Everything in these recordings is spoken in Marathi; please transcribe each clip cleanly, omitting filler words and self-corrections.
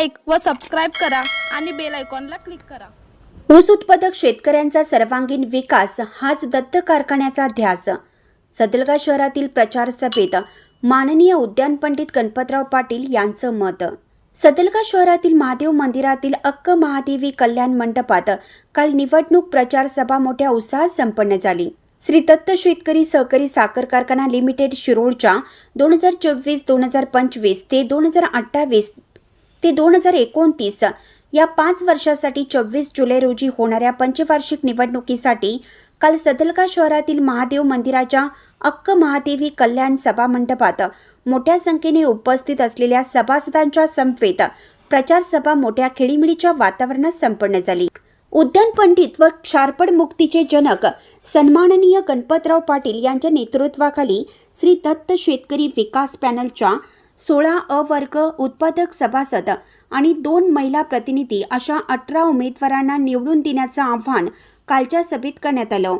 लाईक व सबस्क्राईब करा आणि बेल आयकॉनला क्लिक करा. ऊस उत्पादक शेतकऱ्यांचा सर्वांगीण विकास हाच दत्त कारखान्याचा ध्यास. सदलगा शहरातील प्रचार सभेत माननीय उद्यान पंडित गणपतराव पाटील यांचं मत. सदलगा शहरातील महादेव मंदिरातील अक्क महादेवी कल्याण मंडपात काल निवडणूक प्रचार सभा मोठ्या उत्साहात संपन्न झाली. श्री दत्त शेतकरी सहकारी साखर कारखाना लिमिटेड शिरोळच्या 2024-2025 ते 2028 ते 2029 या 5 वर्षासाठी 24 जुलै रोजी होणाऱ्या पंचवार्षिक निवडणुकीसाठी काल सदलगा शहरातील महादेव मंदिराच्या अक्क महादेवी कल्याण सभा मंडपात मोठ्या संख्येने उपस्थित असलेल्या सभासदांच्या समवेत प्रचार सभा मोठ्या खेळीमेळीच्या वातावरणात संपन्न झाली. उद्यान पंडित व क्षारपड मुक्तीचे जनक सन्माननीय गणपतराव पाटील यांच्या नेतृत्वाखाली श्री दत्त शेतकरी विकास पॅनलच्या 16 अ वर्ग उत्पादक सभासद आणि 2 महिला प्रतिनिधी अशा 18 उमेदवारांना निवडून देण्याचं आवाहन कालच्या सभेत करण्यात आलं.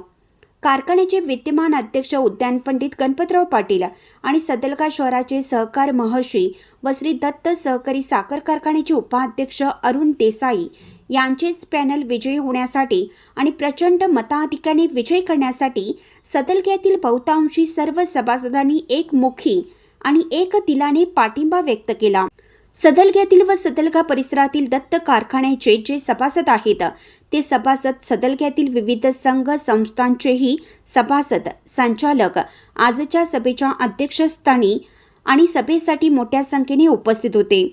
कारखान्याचे विद्यमान अध्यक्ष उद्यान पंडित गणपतराव पाटील आणि सदलगा शहराचे सहकार महर्षी व श्री दत्त सहकारी साखर कारखान्याचे उपाध्यक्ष अरुण देसाई यांचेच पॅनल विजयी होण्यासाठी आणि प्रचंड मताधिक्याने विजय करण्यासाठी सदलग्यातील बहुतांशी सर्व सभासदांनी एकमुखी आणि एक दिलाने पाठिंबा व्यक्त केला. सदलग्यातील व सदलगा परिसरातील दत्त कारखान्याचे जे सभासद आहेत ते सभासद सदलग्यातील विविध संघ संस्थांचेही सभासद संचालक आजच्या सभेच्या अध्यक्षस्थानी आणि सभेसाठी मोठ्या संख्येने उपस्थित होते.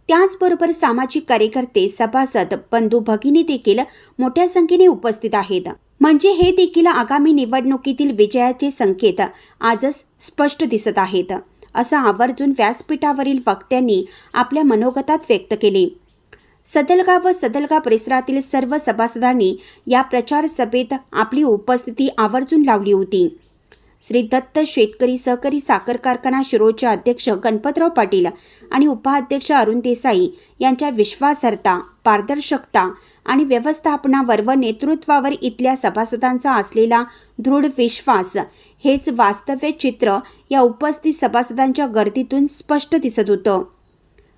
त्याचबरोबर सामाजिक कार्यकर्ते सभासद बंधू भगिनी देखील मोठ्या संख्येने उपस्थित आहेत. म्हणजे हे देखील आगामी निवडणुकीतील विजयाचे संकेत आजच स्पष्ट दिसत आहेत असं आवर्जून व्यासपीठावरील वक्त्यांनी आपल्या मनोगतात व्यक्त केले. सदलगा व सदलगा परिसरातील सर्व सभासदांनी या प्रचार सभेत आपली उपस्थिती आवर्जून लावली होती. श्री दत्त शेतकरी सहकारी साखर कारखाना शिरोळचे अध्यक्ष गणपतराव पाटील आणि उपाध्यक्ष अरुण देसाई यांच्या विश्वासार्हता, पारदर्शकता आणि व्यवस्थापनावर व नेतृत्वावर इथल्या सभासदांचा असलेला दृढ विश्वास हेच वास्तव्य चित्र या उपस्थित सभासदांच्या गर्दीतून स्पष्ट दिसत होतं.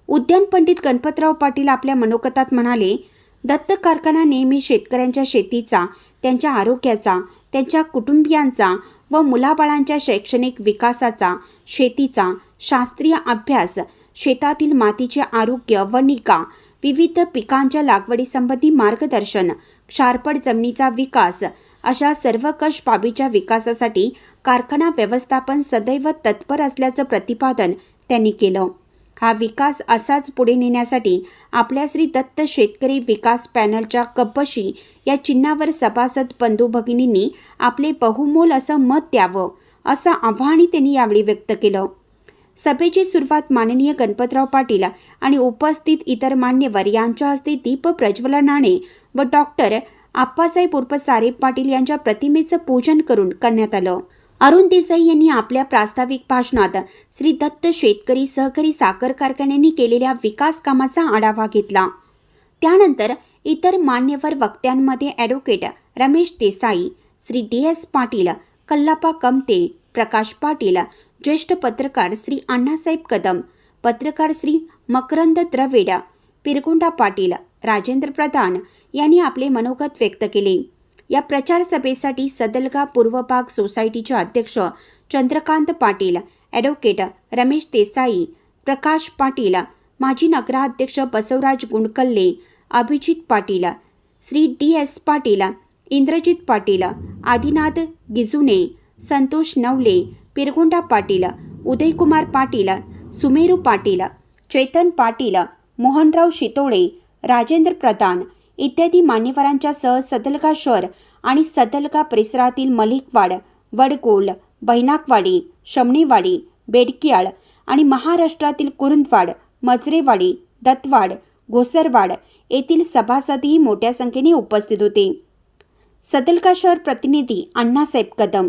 उद्यान पंडित गणपतराव पाटील आपल्या मनोगतात म्हणाले, दत्त कारखाना नेहमी शेतकऱ्यांच्या शेतीचा, त्यांच्या आरोग्याचा, त्यांच्या कुटुंबियांचा व मुलाबाळांच्या शैक्षणिक विकासाचा, शेतीचा शास्त्रीय अभ्यास, शेतातील मातीचे आरोग्य व निगा, विविध पिकांच्या लागवडीसंबंधी मार्गदर्शन, क्षारपड जमिनीचा विकास अशा सर्वकष बाबीच्या विकासासाठी कारखाना व्यवस्थापन सदैव तत्पर असल्याचं प्रतिपादन त्यांनी केलं. हा विकास असाच पुढे नेण्यासाठी आपल्या श्री दत्त शेतकरी विकास पॅनलच्या कपशी या चिन्हावर सभासद बंधू भगिनींनी आपले बहुमोल असं मत द्यावं असं आव्हानही त्यांनी यावेळी व्यक्त केलं. सभेची सुरुवात माननीय गणपतराव पाटील आणि उपस्थित इतर मान्यवर यांच्या हस्ते दीप प्रज्वलनाने व डॉक्टर आप्पासाहेब उर्फ साहेब पाटील यांच्या प्रतिमेचं पूजन करून करण्यात आलं. अरुण देसाई यांनी आपल्या प्रास्ताविक भाषणात श्री दत्त शेतकरी सहकारी साखर कारखान्यांनी केलेल्या विकास कामाचा आढावा घेतला. त्यानंतर इतर मान्यवर वक्त्यांमध्ये ॲडव्होकेट रमेश देसाई, श्री DS पाटील, कल्लापा कमते, प्रकाश पाटील, ज्येष्ठ पत्रकार श्री अण्णासाहेब कदम, पत्रकार श्री मकरंद द्रविड, पिरगुंडा पाटील, राजेंद्र प्रधान यांनी आपले मनोगत व्यक्त केले. या प्रचार सभेसाठी सदलगा पूर्व भाग सोसायटीचे अध्यक्ष चंद्रकांत पाटील, ॲडव्होकेट रमेश देसाई, प्रकाश पाटील, माजी नगराध्यक्ष बसवराज गुंडकल्ले, अभिजित पाटील, श्री DS पाटील, इंद्रजित पाटील, आदिनाथ गिजुने, संतोष नवले, पिरगुंडा पाटील, उदयकुमार पाटील, सुमेरू पाटील, चेतन पाटील, मोहनराव शितोळे, राजेंद्र प्रधान इत्यादी मान्यवरांच्या सह सदलगा शहर आणि सदलगा परिसरातील मलिकवाड, वडगोल, बैनाकवाडी, शमणेवाडी, बेडकियाळ आणि महाराष्ट्रातील कुरुंदवाड, मजरेवाडी, दत्तवाड, घोसरवाड येथील सभासदही मोठ्या संख्येने उपस्थित होते. सदलगा शहर प्रतिनिधी अण्णासाहेब कदम.